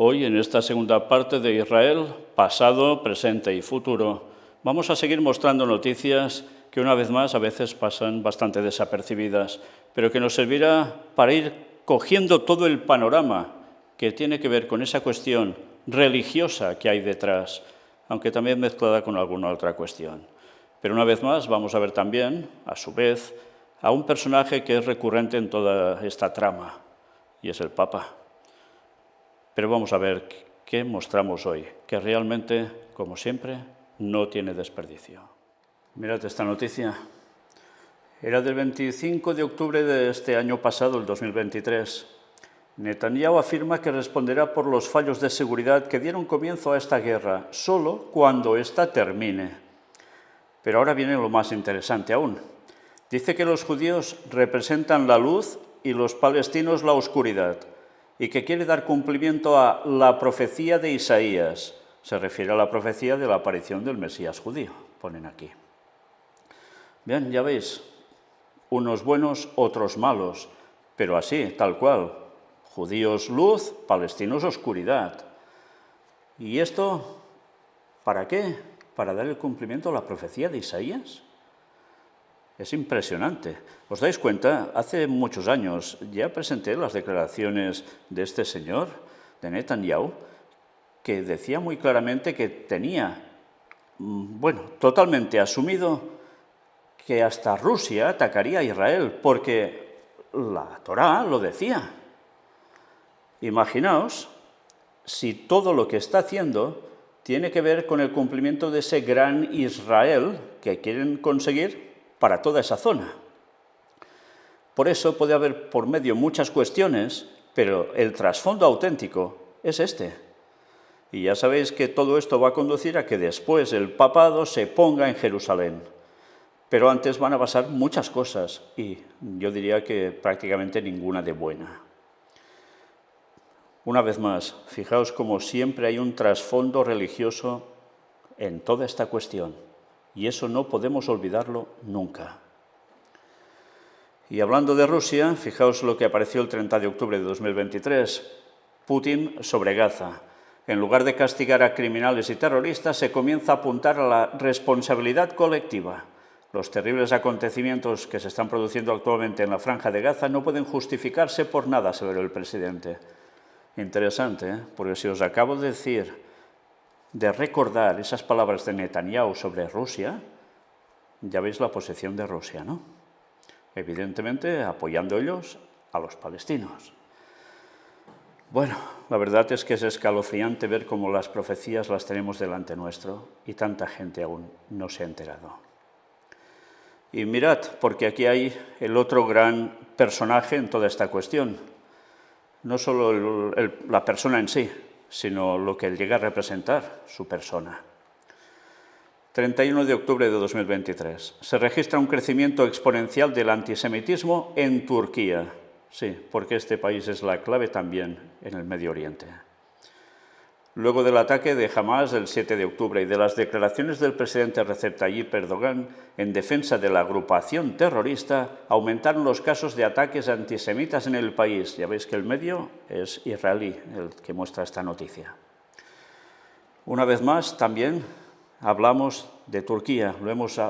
Hoy, en esta segunda parte de Israel, pasado, presente y futuro, vamos a seguir mostrando noticias que una vez más a veces pasan bastante desapercibidas, pero que nos servirá para ir cogiendo todo el panorama que tiene que ver con esa cuestión religiosa que hay detrás, aunque también mezclada con alguna otra cuestión. Pero una vez más vamos a ver también, a su vez, a un personaje que es recurrente en toda esta trama, y es el Papa. Pero vamos a ver qué mostramos hoy, que realmente, como siempre, no tiene desperdicio. Mirad esta noticia. Era del 25 de octubre de este año pasado, el 2023. Netanyahu afirma que responderá por los fallos de seguridad que dieron comienzo a esta guerra, solo cuando ésta termine. Pero ahora viene lo más interesante aún. Dice que los judíos representan la luz y los palestinos la oscuridad, y que quiere dar cumplimiento a la profecía de Isaías. Se refiere a la profecía de la aparición del Mesías judío, ponen aquí. Bien, ya veis, unos buenos, otros malos, pero así, tal cual. Judíos luz, palestinos oscuridad. ¿Y esto para qué? ¿Para dar el cumplimiento a la profecía de Isaías? Es impresionante. ¿Os dais cuenta? Hace muchos años ya presenté las declaraciones de este señor, de Netanyahu, que decía muy claramente que tenía, totalmente asumido que hasta Rusia atacaría a Israel, porque la Torá lo decía. Imaginaos si todo lo que está haciendo tiene que ver con el cumplimiento de ese gran Israel que quieren conseguir para toda esa zona. Por eso puede haber por medio muchas cuestiones, pero el trasfondo auténtico es este. Y ya sabéis que todo esto va a conducir a que después el papado se ponga en Jerusalén. Pero antes van a pasar muchas cosas, y yo diría que prácticamente ninguna de buena. Una vez más, fijaos como siempre hay un trasfondo religioso en toda esta cuestión. Y eso no podemos olvidarlo nunca. Y hablando de Rusia, fijaos lo que apareció el 30 de octubre de 2023. Putin sobre Gaza. En lugar de castigar a criminales y terroristas, se comienza a apuntar a la responsabilidad colectiva. Los terribles acontecimientos que se están produciendo actualmente en la Franja de Gaza no pueden justificarse por nada, aseveró el presidente. Interesante, ¿eh? Porque si os acabo de decir, de recordar esas palabras de Netanyahu sobre Rusia, ya veis la posición de Rusia, ¿no? Evidentemente apoyando ellos a los palestinos. Bueno, la verdad es que es escalofriante ver cómo las profecías las tenemos delante nuestro y tanta gente aún no se ha enterado. Y mirad, porque aquí hay el otro gran personaje en toda esta cuestión. No solo la persona en sí, sino lo que él llega a representar, su persona. 31 de octubre de 2023. Se registra un crecimiento exponencial del antisemitismo en Turquía. Sí, porque este país es la clave también en el Medio Oriente. Luego del ataque de Hamas del 7 de octubre y de las declaraciones del presidente Recep Tayyip Erdogan en defensa de la agrupación terrorista, aumentaron los casos de ataques antisemitas en el país. Ya veis que el medio es israelí el que muestra esta noticia. Una vez más, también hablamos de Turquía. Lo hemos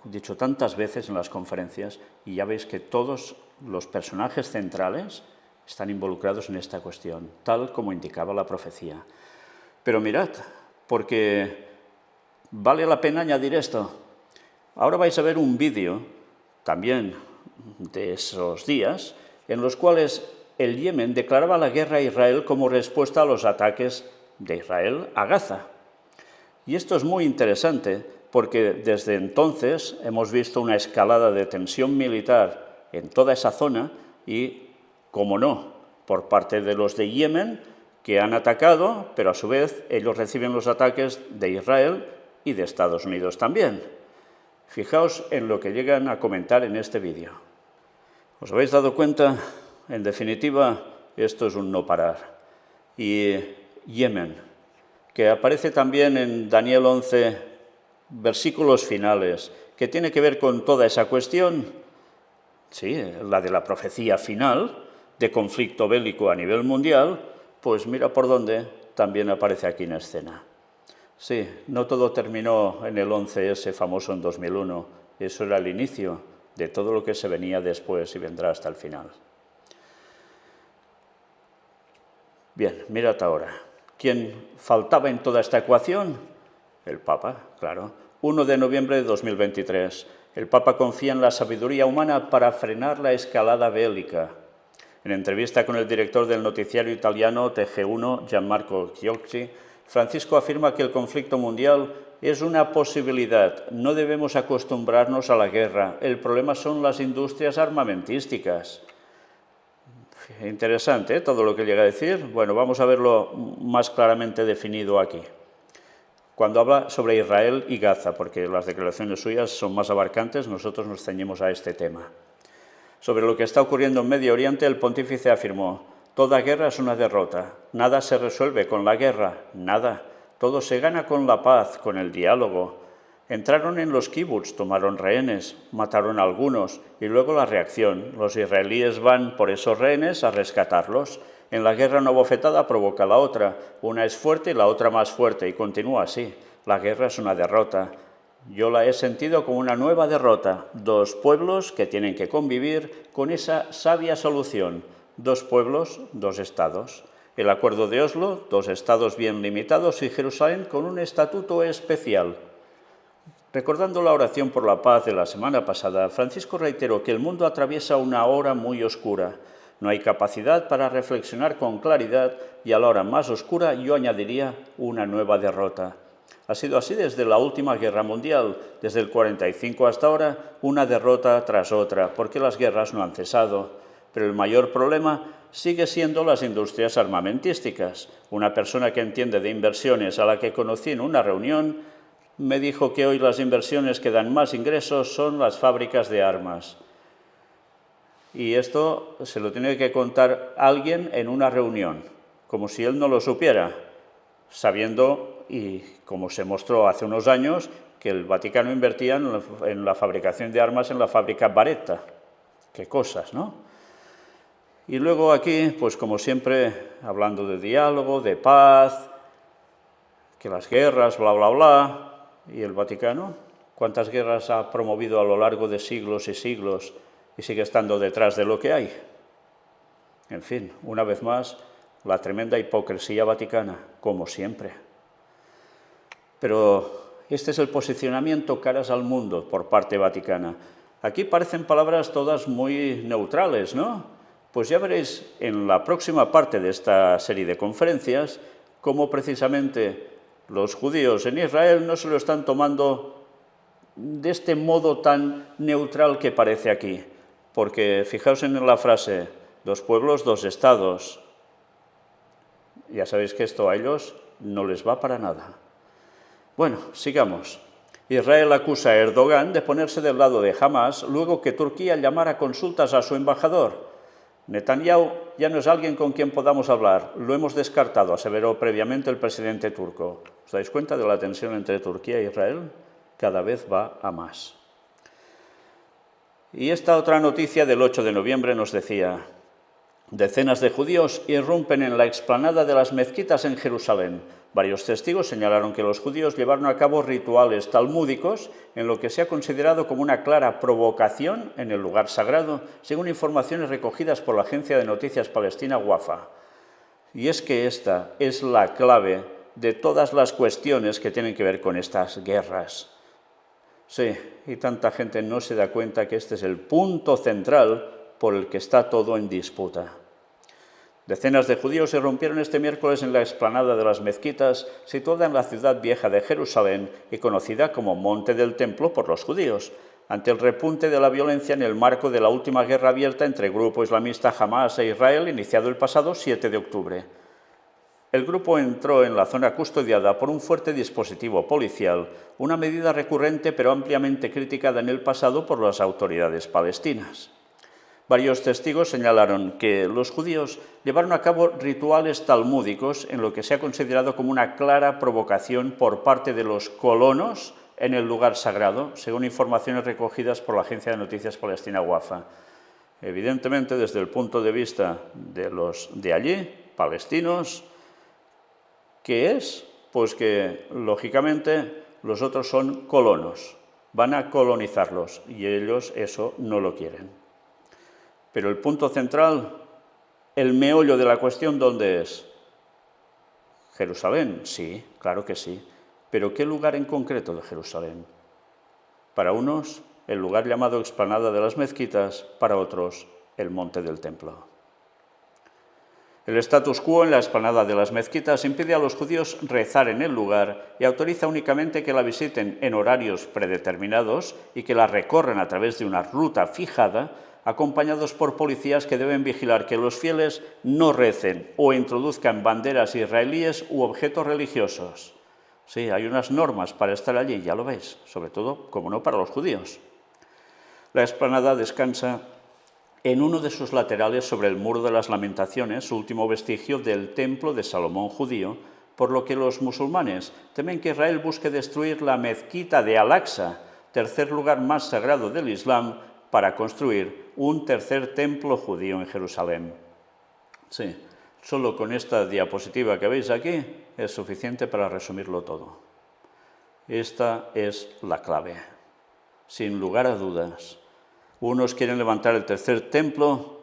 dicho tantas veces en las conferencias y ya veis que todos los personajes centrales están involucrados en esta cuestión, tal como indicaba la profecía. Pero mirad, porque vale la pena añadir esto. Ahora vais a ver un vídeo, también de esos días, en los cuales el Yemen declaraba la guerra a Israel como respuesta a los ataques de Israel a Gaza. Y esto es muy interesante, porque desde entonces hemos visto una escalada de tensión militar en toda esa zona y, como no, por parte de los de Yemen, que han atacado, pero a su vez ellos reciben los ataques de Israel y de Estados Unidos también. Fijaos en lo que llegan a comentar en este vídeo. ¿Os habéis dado cuenta? En definitiva, esto es un no parar. Y Yemen, que aparece también en Daniel 11, versículos finales, que tiene que ver con toda esa cuestión, sí, la de la profecía final, de conflicto bélico a nivel mundial, pues mira por dónde, también aparece aquí en escena. Sí, no todo terminó en el 11S famoso en 2001, eso era el inicio de todo lo que se venía después y vendrá hasta el final. Bien, mirad ahora. ¿Quién faltaba en toda esta ecuación? El Papa, claro. 1 de noviembre de 2023. El Papa confía en la sabiduría humana para frenar la escalada bélica. En entrevista con el director del noticiario italiano TG1, Gianmarco Chiocci, Francisco afirma que el conflicto mundial es una posibilidad. No debemos acostumbrarnos a la guerra. El problema son las industrias armamentísticas. Interesante, ¿eh? Todo lo que llega a decir. Bueno, vamos a verlo más claramente definido aquí. Cuando habla sobre Israel y Gaza, porque las declaraciones suyas son más abarcantes, nosotros nos ceñimos a este tema. Sobre lo que está ocurriendo en Medio Oriente, el pontífice afirmó: toda guerra es una derrota, nada se resuelve con la guerra, nada. Todo se gana con la paz, con el diálogo. Entraron en los kibbutz, tomaron rehenes, mataron a algunos y luego la reacción. Los israelíes van por esos rehenes a rescatarlos. En la guerra una bofetada provoca la otra. Una es fuerte y la otra más fuerte y continúa así. La guerra es una derrota. Yo la he sentido como una nueva derrota. Dos pueblos que tienen que convivir con esa sabia solución. Dos pueblos, dos estados. El acuerdo de Oslo, dos estados bien limitados y Jerusalén con un estatuto especial. Recordando la oración por la paz de la semana pasada, Francisco reiteró que el mundo atraviesa una hora muy oscura. No hay capacidad para reflexionar con claridad y a la hora más oscura yo añadiría una nueva derrota. Ha sido así desde la última guerra mundial, desde el 45 hasta ahora, una derrota tras otra, porque las guerras no han cesado. Pero el mayor problema sigue siendo las industrias armamentísticas. Una persona que entiende de inversiones a la que conocí en una reunión me dijo que hoy las inversiones que dan más ingresos son las fábricas de armas. Y esto se lo tiene que contar alguien en una reunión, como si él no lo supiera, sabiendo, y como se mostró hace unos años, que el Vaticano invertía en la fabricación de armas en la fábrica Baretta. Qué cosas, ¿no? Y luego aquí, pues como siempre, hablando de diálogo, de paz, que las guerras, bla, bla, bla. ¿Y el Vaticano? ¿Cuántas guerras ha promovido a lo largo de siglos y siglos y sigue estando detrás de lo que hay? En fin, una vez más, la tremenda hipocresía vaticana, como siempre. Pero este es el posicionamiento caras al mundo por parte vaticana. Aquí parecen palabras todas muy neutrales, ¿no? Pues ya veréis en la próxima parte de esta serie de conferencias cómo precisamente los judíos en Israel no se lo están tomando de este modo tan neutral que parece aquí. Porque fijaos en la frase, dos pueblos, dos estados. Ya sabéis que esto a ellos no les va para nada. Bueno, sigamos. Israel acusa a Erdogan de ponerse del lado de Hamas luego que Turquía llamara consultas a su embajador. Netanyahu ya no es alguien con quien podamos hablar, lo hemos descartado, aseveró previamente el presidente turco. ¿Os dais cuenta de la tensión entre Turquía e Israel? Cada vez va a más. Y esta otra noticia del 8 de noviembre nos decía: decenas de judíos irrumpen en la explanada de las mezquitas en Jerusalén. Varios testigos señalaron que los judíos llevaron a cabo rituales talmúdicos en lo que se ha considerado como una clara provocación en el lugar sagrado, según informaciones recogidas por la agencia de noticias palestina Wafa. Y es que esta es la clave de todas las cuestiones que tienen que ver con estas guerras. Sí, y tanta gente no se da cuenta que este es el punto central por el que está todo en disputa. Decenas de judíos irrumpieron este miércoles en la explanada de las mezquitas, situada en la ciudad vieja de Jerusalén y conocida como Monte del Templo por los judíos, ante el repunte de la violencia en el marco de la última guerra abierta entre el grupo islamista Hamas e Israel, iniciado el pasado 7 de octubre. El grupo entró en la zona custodiada por un fuerte dispositivo policial, una medida recurrente pero ampliamente criticada en el pasado por las autoridades palestinas. Varios testigos señalaron que los judíos llevaron a cabo rituales talmúdicos en lo que se ha considerado como una clara provocación por parte de los colonos en el lugar sagrado, según informaciones recogidas por la agencia de noticias palestina Wafa. Evidentemente, desde el punto de vista de los de allí, palestinos. ¿Qué es? Pues que, lógicamente, los otros son colonos, van a colonizarlos y ellos eso no lo quieren. Pero el punto central, el meollo de la cuestión, ¿dónde es? ¿Jerusalén? Sí, claro que sí. ¿Pero qué lugar en concreto de Jerusalén? Para unos, el lugar llamado Explanada de las Mezquitas, para otros, el Monte del Templo. El status quo en la Explanada de las Mezquitas impide a los judíos rezar en el lugar y autoriza únicamente que la visiten en horarios predeterminados y que la recorran a través de una ruta fijada, acompañados por policías que deben vigilar que los fieles no recen o introduzcan banderas israelíes u objetos religiosos. Sí, hay unas normas para estar allí, ya lo veis, sobre todo, como no, para los judíos. La explanada descansa en uno de sus laterales sobre el Muro de las Lamentaciones, último vestigio del templo de Salomón judío, por lo que los musulmanes temen que Israel busque destruir la mezquita de Al-Aqsa, tercer lugar más sagrado del Islam, para construir un tercer templo judío en Jerusalén. Sí, solo con esta diapositiva que veis aquí es suficiente para resumirlo todo. Esta es la clave, sin lugar a dudas. Unos quieren levantar el tercer templo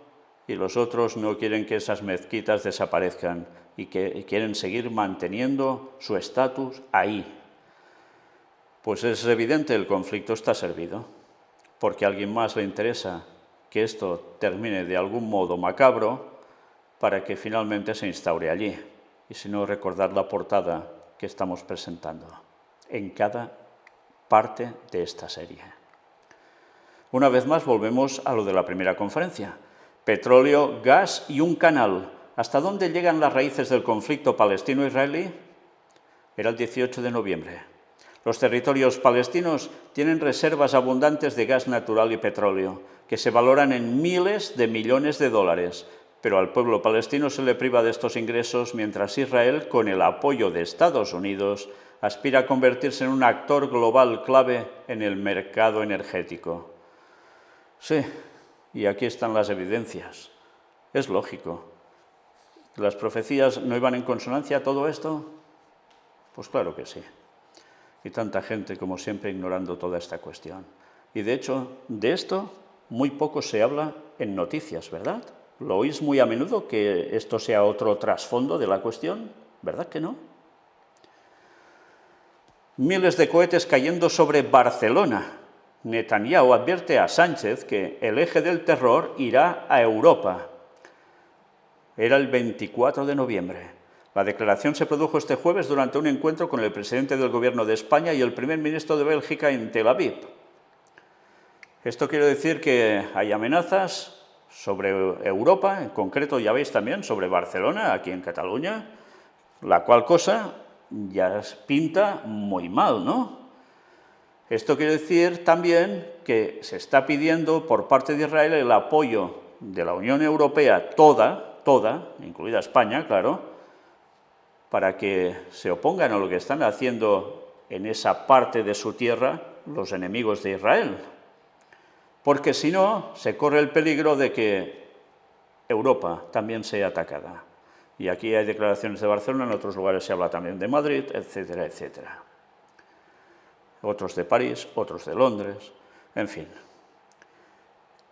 y los otros no quieren que esas mezquitas desaparezcan y que quieren seguir manteniendo su estatus ahí. Pues es evidente, el conflicto está servido, porque a alguien más le interesa que esto termine de algún modo macabro para que finalmente se instaure allí. Y si no, recordad la portada que estamos presentando en cada parte de esta serie. Una vez más volvemos a lo de la primera conferencia. Petróleo, gas y un canal. ¿Hasta dónde llegan las raíces del conflicto palestino-israelí? Era el 18 de noviembre. Los territorios palestinos tienen reservas abundantes de gas natural y petróleo, que se valoran en miles de millones de dólares, pero al pueblo palestino se le priva de estos ingresos mientras Israel, con el apoyo de Estados Unidos, aspira a convertirse en un actor global clave en el mercado energético. Sí, y aquí están las evidencias. Es lógico. ¿Las profecías no iban en consonancia a todo esto? Pues claro que sí. Y tanta gente, como siempre, ignorando toda esta cuestión. Y de hecho, de esto muy poco se habla en noticias, ¿verdad? ¿Lo oís muy a menudo que esto sea otro trasfondo de la cuestión? ¿Verdad que no? Miles de cohetes cayendo sobre Barcelona. Netanyahu advierte a Sánchez que el eje del terror irá a Europa. Era el 24 de noviembre. La declaración se produjo este jueves durante un encuentro con el presidente del Gobierno de España y el primer ministro de Bélgica en Tel Aviv. Esto quiere decir que hay amenazas sobre Europa, en concreto ya veis también sobre Barcelona, aquí en Cataluña, la cual cosa ya pinta muy mal, ¿no? Esto quiere decir también que se está pidiendo por parte de Israel el apoyo de la Unión Europea toda, incluida España, claro, para que se opongan a lo que están haciendo en esa parte de su tierra los enemigos de Israel. Porque si no, se corre el peligro de que Europa también sea atacada. Y aquí hay declaraciones de Barcelona, en otros lugares se habla también de Madrid, etcétera, etcétera. Otros de París, otros de Londres, en fin.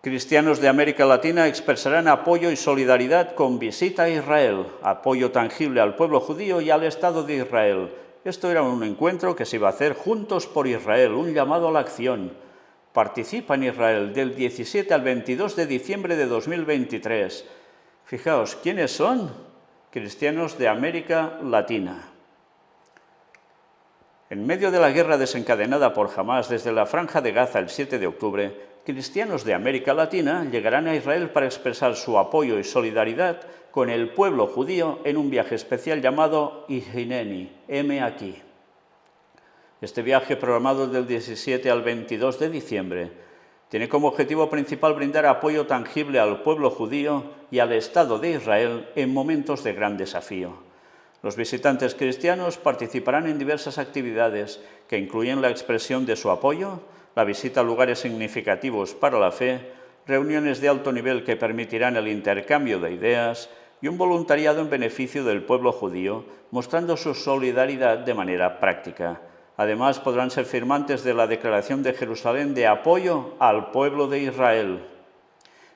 Cristianos de América Latina expresarán apoyo y solidaridad con visita a Israel, apoyo tangible al pueblo judío y al Estado de Israel. Esto era un encuentro que se iba a hacer juntos por Israel, un llamado a la acción. Participa en Israel del 17 al 22 de diciembre de 2023. Fijaos, ¿quiénes son? Cristianos de América Latina. En medio de la guerra desencadenada por Hamás desde la Franja de Gaza el 7 de octubre, cristianos de América Latina llegarán a Israel para expresar su apoyo y solidaridad con el pueblo judío en un viaje especial llamado Hineni, heme aquí. Este viaje, programado del 17 al 22 de diciembre, tiene como objetivo principal brindar apoyo tangible al pueblo judío y al Estado de Israel en momentos de gran desafío. Los visitantes cristianos participarán en diversas actividades que incluyen la expresión de su apoyo, la visita a lugares significativos para la fe, reuniones de alto nivel que permitirán el intercambio de ideas, y un voluntariado en beneficio del pueblo judío, mostrando su solidaridad de manera práctica. Además, podrán ser firmantes de la Declaración de Jerusalén de apoyo al pueblo de Israel.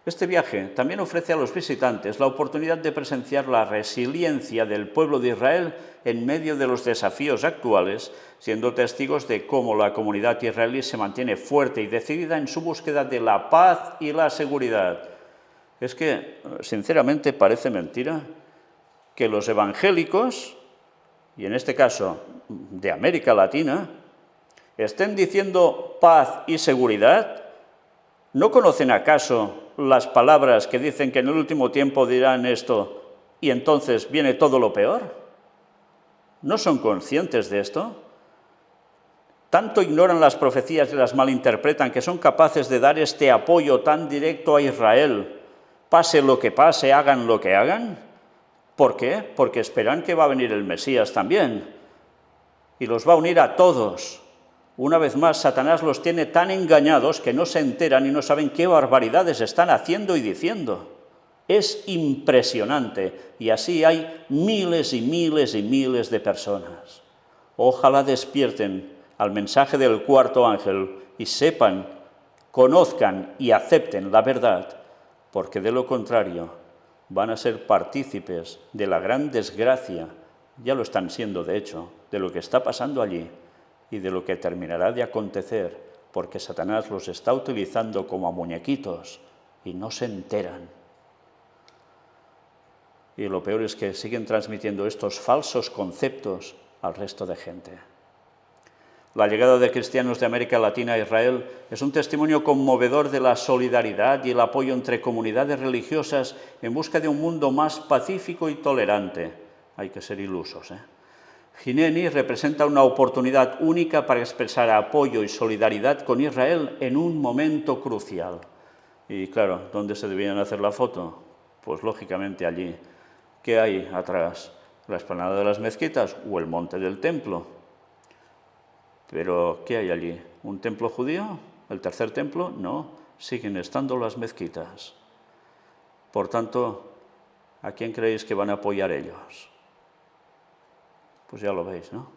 Este viaje también ofrece a los visitantes la oportunidad de presenciar la resiliencia del pueblo de Israel en medio de los desafíos actuales, siendo testigos de cómo la comunidad israelí se mantiene fuerte y decidida en su búsqueda de la paz y la seguridad. Es que, sinceramente, parece mentira que los evangélicos, y en este caso de América Latina, estén diciendo paz y seguridad. ¿No conocen acaso las palabras que dicen que en el último tiempo dirán esto y entonces viene todo lo peor? ¿No son conscientes de esto? Tanto ignoran las profecías y las malinterpretan que son capaces de dar este apoyo tan directo a Israel, pase lo que pase, hagan lo que hagan. ¿Por qué? Porque esperan que va a venir el Mesías también y los va a unir a todos. Una vez más, Satanás los tiene tan engañados que no se enteran y no saben qué barbaridades están haciendo y diciendo. Es impresionante, y así hay miles y miles y miles de personas. Ojalá despierten al mensaje del cuarto ángel y sepan, conozcan y acepten la verdad, porque de lo contrario van a ser partícipes de la gran desgracia, ya lo están siendo de hecho, de lo que está pasando allí, y de lo que terminará de acontecer, porque Satanás los está utilizando como a muñequitos y no se enteran. Y lo peor es que siguen transmitiendo estos falsos conceptos al resto de gente. La llegada de cristianos de América Latina a Israel es un testimonio conmovedor de la solidaridad y el apoyo entre comunidades religiosas en busca de un mundo más pacífico y tolerante. Hay que ser ilusos, ¿eh? Hineni representa una oportunidad única para expresar apoyo y solidaridad con Israel en un momento crucial. Y claro, ¿dónde se debían hacer la foto? Pues lógicamente allí. ¿Qué hay atrás? ¿La explanada de las mezquitas o el monte del templo? Pero, ¿qué hay allí? ¿Un templo judío? ¿El tercer templo? No, siguen estando las mezquitas. Por tanto, ¿a quién creéis que van a apoyar ellos? Pues ya lo veis, ¿no?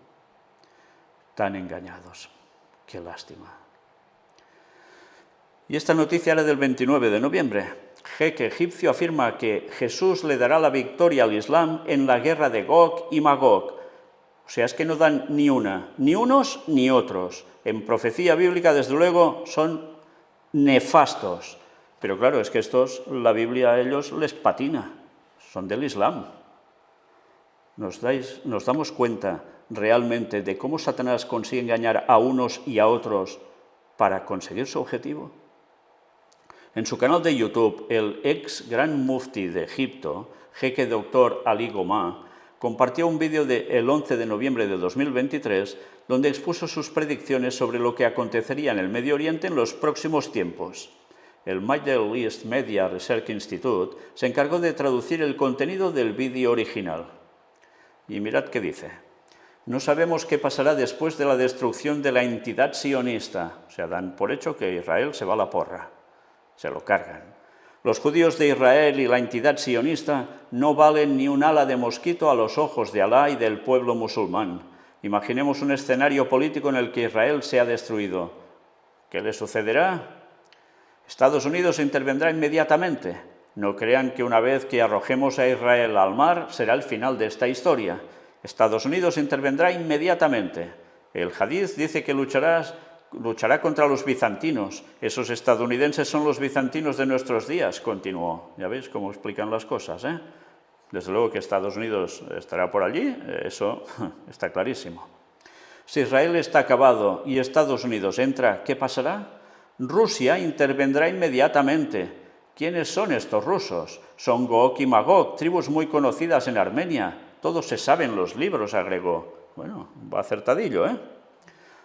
Tan engañados. Qué lástima. Y esta noticia era del 29 de noviembre. Jeque egipcio afirma que Jesús le dará la victoria al Islam en la guerra de Gog y Magog. O sea, es que no dan ni una, ni unos ni otros. En profecía bíblica, desde luego, son nefastos. Pero claro, es que estos, la Biblia a ellos les patina. Son del Islam. ¿Nos damos cuenta realmente de cómo Satanás consigue engañar a unos y a otros para conseguir su objetivo? En su canal de YouTube, el ex gran mufti de Egipto, jeque doctor Ali Gomá, compartió un vídeo del 11 de noviembre de 2023 donde expuso sus predicciones sobre lo que acontecería en el Medio Oriente en los próximos tiempos. El Middle East Media Research Institute se encargó de traducir el contenido del vídeo original. Y mirad qué dice. No sabemos qué pasará después de la destrucción de la entidad sionista. O sea, dan por hecho que Israel se va a la porra. Se lo cargan. Los judíos de Israel y la entidad sionista no valen ni un ala de mosquito a los ojos de Alá y del pueblo musulmán. Imaginemos un escenario político en el que Israel sea destruido. ¿Qué le sucederá? Estados Unidos intervendrá inmediatamente. No crean que una vez que arrojemos a Israel al mar será el final de esta historia. Estados Unidos intervendrá inmediatamente. El Hadith dice que luchará contra los bizantinos. Esos estadounidenses son los bizantinos de nuestros días, continuó. Ya veis cómo explican las cosas, ¿eh? Desde luego que Estados Unidos estará por allí, eso está clarísimo. Si Israel está acabado y Estados Unidos entra, ¿qué pasará? Rusia intervendrá inmediatamente. ¿Quiénes son estos rusos? Son Gog y Magog, tribus muy conocidas en Armenia. Todos se saben los libros, agregó. Bueno, va acertadillo, ¿eh?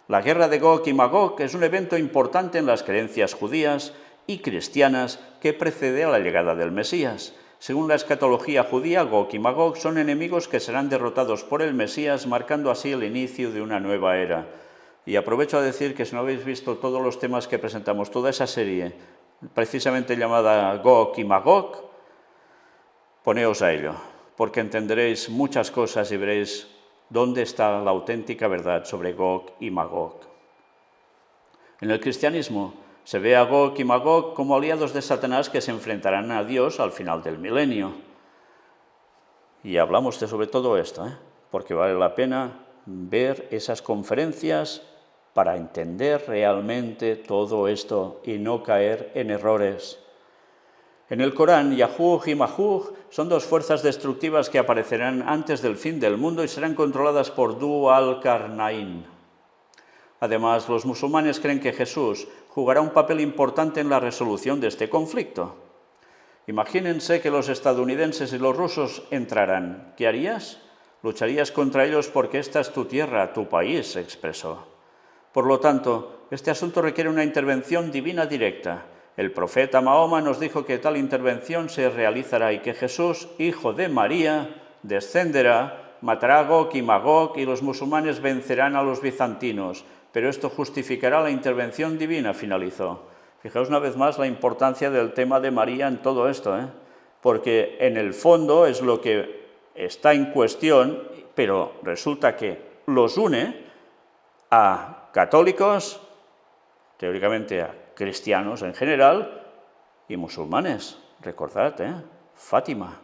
La guerra de Gog y Magog es un evento importante en las creencias judías y cristianas que precede a la llegada del Mesías. Según la escatología judía, Gog y Magog son enemigos que serán derrotados por el Mesías, marcando así el inicio de una nueva era. Y aprovecho a decir que si no habéis visto todos los temas que presentamos, toda esa serie, precisamente llamada Gog y Magog, Poneos a ello, porque entenderéis muchas cosas y veréis dónde está la auténtica verdad sobre Gog y Magog. En el cristianismo se ve a Gog y Magog como aliados de Satanás que se enfrentarán a Dios al final del milenio. Y hablamos sobre todo esto, porque vale la pena ver esas conferencias para entender realmente todo esto y no caer en errores. En el Corán, Yajuj y Majuj son dos fuerzas destructivas que aparecerán antes del fin del mundo y serán controladas por Du al-Qarnayn. Además, los musulmanes creen que Jesús jugará un papel importante en la resolución de este conflicto. Imagínense que los estadounidenses y los rusos entrarán. ¿Qué harías? Lucharías contra ellos porque esta es tu tierra, tu país, expresó. Por lo tanto, este asunto requiere una intervención divina directa. El profeta Mahoma nos dijo que tal intervención se realizará y que Jesús, hijo de María, descenderá, matará a Gog y Magog y los musulmanes vencerán a los bizantinos. Pero esto justificará la intervención divina, finalizó. Fijaos una vez más la importancia del tema de María en todo esto, porque en el fondo es lo que está en cuestión, pero resulta que los une a católicos, teóricamente a cristianos en general, y musulmanes. Recordad, Fátima.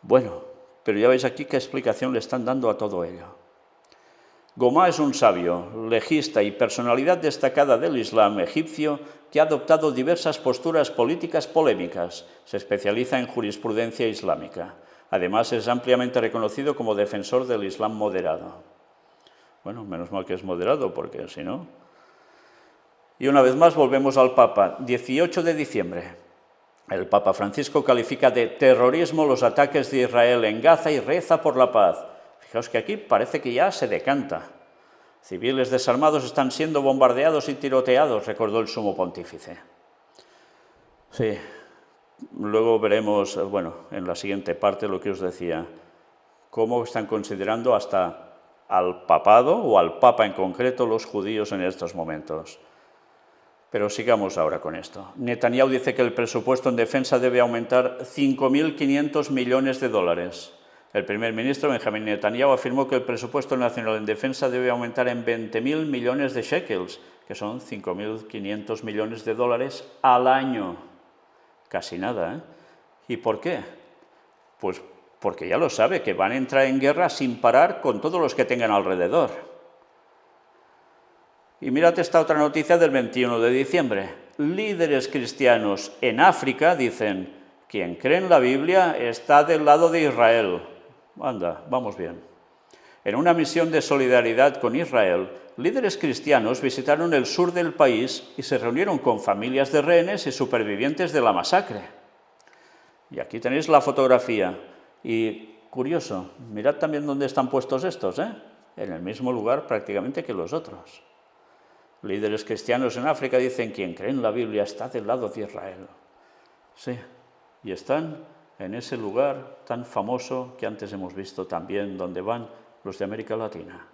Bueno, pero ya veis aquí qué explicación le están dando a todo ello. Gomá es un sabio, legista y personalidad destacada del Islam egipcio que ha adoptado diversas posturas políticas polémicas. Se especializa en jurisprudencia islámica. Además, es ampliamente reconocido como defensor del Islam moderado. Bueno, menos mal que es moderado, porque si no... Y una vez más volvemos al Papa. 18 de diciembre. El Papa Francisco califica de terrorismo los ataques de Israel en Gaza y reza por la paz. Fijaos que aquí parece que ya se decanta. Civiles desarmados están siendo bombardeados y tiroteados, recordó el sumo pontífice. Sí, luego veremos, bueno, en la siguiente parte lo que os decía, cómo están considerando hasta al papado o al papa en concreto los judíos en estos momentos. Pero sigamos ahora con esto. Netanyahu dice que el presupuesto en defensa debe aumentar 5.500 millones de dólares. El primer ministro Benjamin Netanyahu afirmó que el presupuesto nacional en defensa debe aumentar en 20.000 millones de shekels, que son 5.500 millones de dólares al año. Casi nada, ¿Y por qué? Pues porque ya lo sabe, que van a entrar en guerra sin parar con todos los que tengan alrededor. Y mirad esta otra noticia del 21 de diciembre. Líderes cristianos en África dicen: quien cree en la Biblia está del lado de Israel. Anda, vamos bien. En una misión de solidaridad con Israel, líderes cristianos visitaron el sur del país y se reunieron con familias de rehenes y supervivientes de la masacre. Y aquí tenéis la fotografía. Y curioso, mirad también dónde están puestos estos, En el mismo lugar prácticamente que los otros. Líderes cristianos en África dicen: quien cree en la Biblia está del lado de Israel. Sí, y están en ese lugar tan famoso que antes hemos visto también, donde van los de América Latina.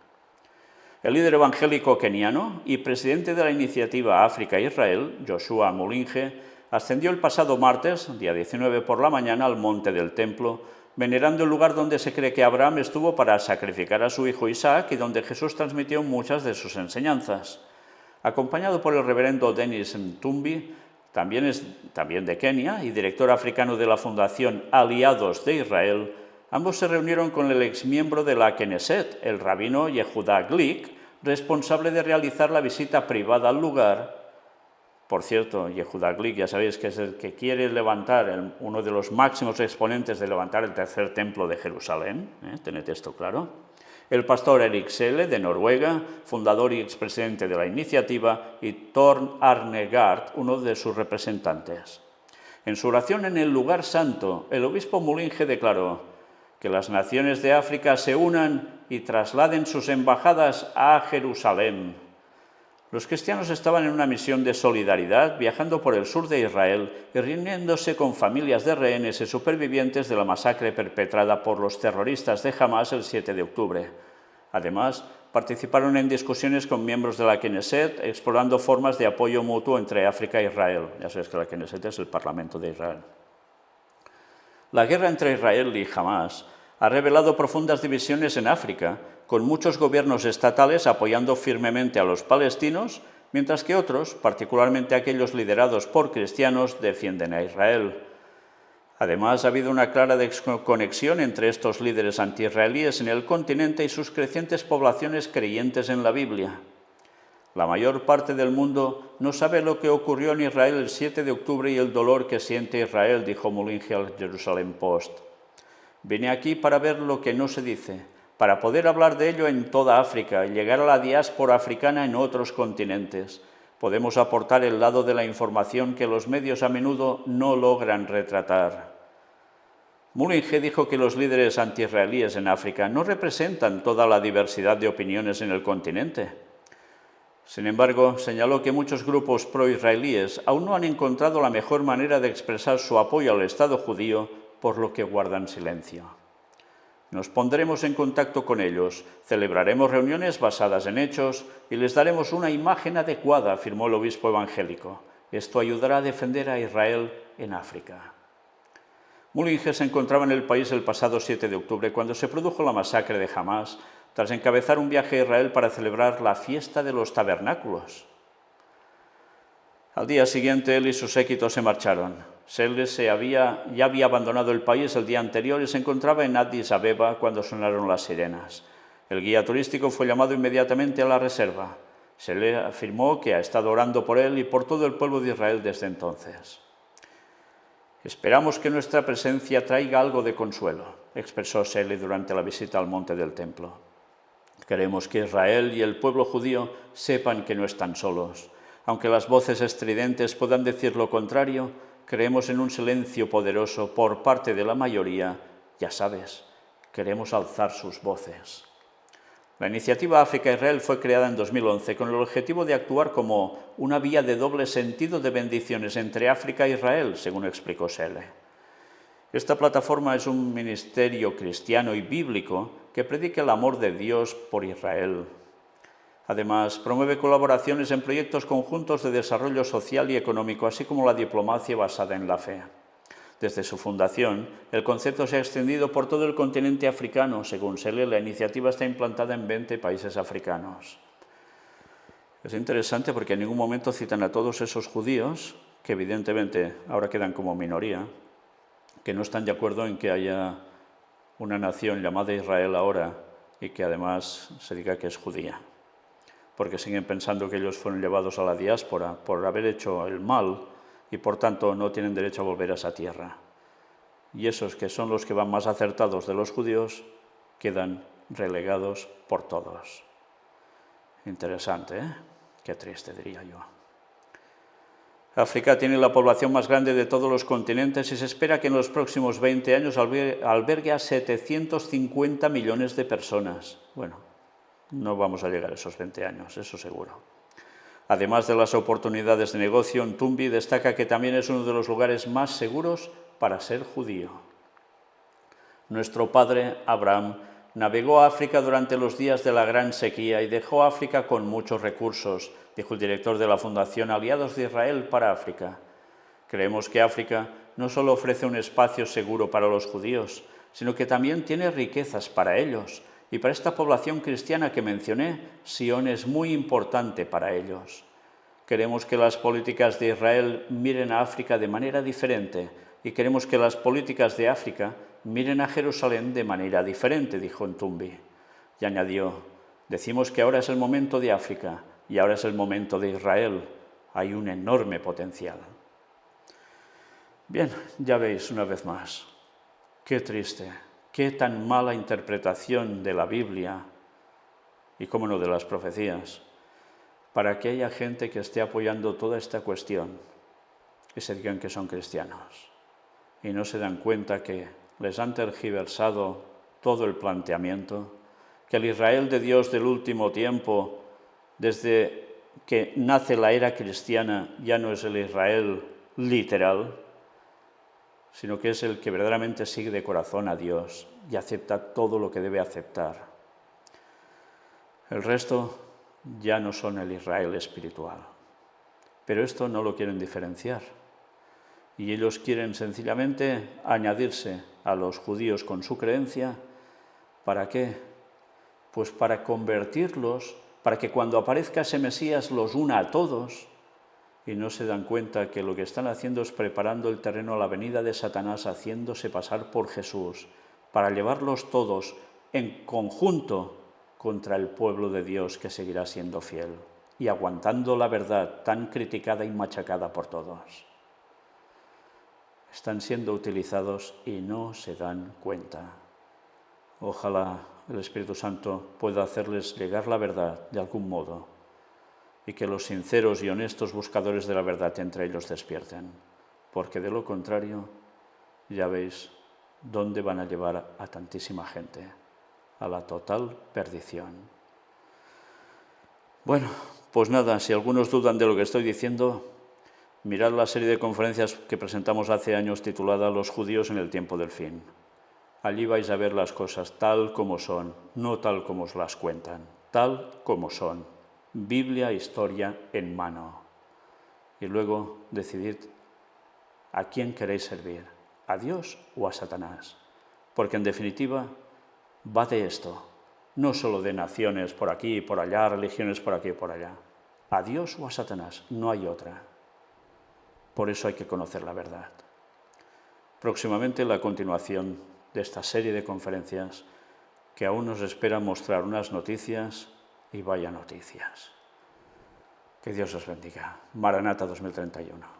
El líder evangélico keniano y presidente de la iniciativa África-Israel, Joshua Mulinge, ascendió el pasado martes, día 19 por la mañana, al monte del templo, venerando el lugar donde se cree que Abraham estuvo para sacrificar a su hijo Isaac y donde Jesús transmitió muchas de sus enseñanzas. Acompañado por el reverendo Dennis Mtumbi, también de Kenia, y director africano de la Fundación Aliados de Israel, ambos se reunieron con el exmiembro de la Knesset, el rabino Yehuda Glick, responsable de realizar la visita privada al lugar. Por cierto, Yehuda Glick, ya sabéis que es el que quiere levantar, uno de los máximos exponentes de levantar el tercer templo de Jerusalén, tened esto claro. El pastor Erik Selle, de Noruega, fundador y expresidente de la iniciativa, y Torn Arnegard, uno de sus representantes. En su oración en el lugar santo, el obispo Mulinge declaró: que las naciones de África se unan y trasladen sus embajadas a Jerusalén. Los cristianos estaban en una misión de solidaridad, viajando por el sur de Israel y reuniéndose con familias de rehenes y supervivientes de la masacre perpetrada por los terroristas de Hamas el 7 de octubre. Además, participaron en discusiones con miembros de la Knesset, explorando formas de apoyo mutuo entre África e Israel. Ya sabéis que la Knesset es el Parlamento de Israel. La guerra entre Israel y Hamás ha revelado profundas divisiones en África, con muchos gobiernos estatales apoyando firmemente a los palestinos, mientras que otros, particularmente aquellos liderados por cristianos, defienden a Israel. Además, ha habido una clara desconexión entre estos líderes antiisraelíes en el continente y sus crecientes poblaciones creyentes en la Biblia. La mayor parte del mundo no sabe lo que ocurrió en Israel el 7 de octubre y el dolor que siente Israel, dijo Mullinge al Jerusalem Post. Vine aquí para ver lo que no se dice, para poder hablar de ello en toda África y llegar a la diáspora africana en otros continentes. Podemos aportar el lado de la información que los medios a menudo no logran retratar. Mullinge dijo que los líderes antiisraelíes en África no representan toda la diversidad de opiniones en el continente. Sin embargo, señaló que muchos grupos pro-israelíes aún no han encontrado la mejor manera de expresar su apoyo al Estado judío, por lo que guardan silencio. Nos pondremos en contacto con ellos, celebraremos reuniones basadas en hechos y les daremos una imagen adecuada, afirmó el obispo evangélico. Esto ayudará a defender a Israel en África. Mullinge se encontraba en el país el pasado 7 de octubre, cuando se produjo la masacre de Hamás, tras encabezar un viaje a Israel para celebrar la fiesta de los tabernáculos. Al día siguiente, él y su séquito se marcharon. Seles ya había abandonado el país el día anterior y se encontraba en Addis Abeba cuando sonaron las sirenas. El guía turístico fue llamado inmediatamente a la reserva. Seles afirmó que ha estado orando por él y por todo el pueblo de Israel desde entonces. Esperamos que nuestra presencia traiga algo de consuelo, expresó Seles durante la visita al monte del templo. Queremos que Israel y el pueblo judío sepan que no están solos. Aunque las voces estridentes puedan decir lo contrario, creemos en un silencio poderoso por parte de la mayoría. Ya sabes, queremos alzar sus voces. La iniciativa África-Israel fue creada en 2011 con el objetivo de actuar como una vía de doble sentido de bendiciones entre África e Israel, según explicó Seles. Esta plataforma es un ministerio cristiano y bíblico que predica el amor de Dios por Israel. Además, promueve colaboraciones en proyectos conjuntos de desarrollo social y económico, así como la diplomacia basada en la fe. Desde su fundación, el concepto se ha extendido por todo el continente africano. Según Seles, la iniciativa está implantada en 20 países africanos. Es interesante porque en ningún momento citan a todos esos judíos, que evidentemente ahora quedan como minoría, que no están de acuerdo en que haya una nación llamada Israel ahora y que además se diga que es judía, porque siguen pensando que ellos fueron llevados a la diáspora por haber hecho el mal y por tanto no tienen derecho a volver a esa tierra. Y esos que son los que van más acertados de los judíos quedan relegados por todos. Interesante, ¿eh? Qué triste, diría yo. África tiene la población más grande de todos los continentes y se espera que en los próximos 20 años albergue a 750 millones de personas. Bueno, no vamos a llegar a esos 20 años, eso seguro. Además de las oportunidades de negocio, Ntumbi destaca que también es uno de los lugares más seguros para ser judío. Nuestro padre Abraham navegó a África durante los días de la gran sequía y dejó África con muchos recursos, dijo el director de la Fundación Aliados de Israel para África. Creemos que África no solo ofrece un espacio seguro para los judíos, sino que también tiene riquezas para ellos. Y para esta población cristiana que mencioné, Sion es muy importante para ellos. Queremos que las políticas de Israel miren a África de manera diferente y queremos que las políticas de África miren a Jerusalén de manera diferente, dijo Ntumbi. Y añadió, decimos que ahora es el momento de África y ahora es el momento de Israel. Hay un enorme potencial. Bien, ya veis una vez más, qué triste, qué tan mala interpretación de la Biblia y, cómo no, de las profecías, para que haya gente que esté apoyando toda esta cuestión y se digan que son cristianos y no se dan cuenta que les han tergiversado todo el planteamiento, que el Israel de Dios del último tiempo, desde que nace la era cristiana, ya no es el Israel literal, sino que es el que verdaderamente sigue de corazón a Dios y acepta todo lo que debe aceptar. El resto ya no son el Israel espiritual, pero esto no lo quieren diferenciar. Y ellos quieren sencillamente añadirse a los judíos con su creencia. ¿Para qué? Pues para convertirlos, para que cuando aparezca ese Mesías los una a todos, y no se dan cuenta que lo que están haciendo es preparando el terreno a la venida de Satanás, haciéndose pasar por Jesús, para llevarlos todos en conjunto contra el pueblo de Dios que seguirá siendo fiel y aguantando la verdad tan criticada y machacada por todos. Están siendo utilizados y no se dan cuenta. Ojalá el Espíritu Santo pueda hacerles llegar la verdad de algún modo y que los sinceros y honestos buscadores de la verdad entre ellos despierten, porque de lo contrario, ya veis dónde van a llevar a tantísima gente, a la total perdición. Bueno, pues nada, si algunos dudan de lo que estoy diciendo, mirad la serie de conferencias que presentamos hace años titulada Los judíos en el tiempo del fin. Allí vais a ver las cosas tal como son, no tal como os las cuentan, tal como son. Biblia, historia en mano. Y luego decidid a quién queréis servir, a Dios o a Satanás. Porque en definitiva va de esto, no solo de naciones por aquí y por allá, religiones por aquí y por allá. A Dios o a Satanás, no hay otra. Por eso hay que conocer la verdad. Próximamente la continuación de esta serie de conferencias que aún nos espera mostrar unas noticias y vaya noticias. Que Dios os bendiga. Maranata 2031.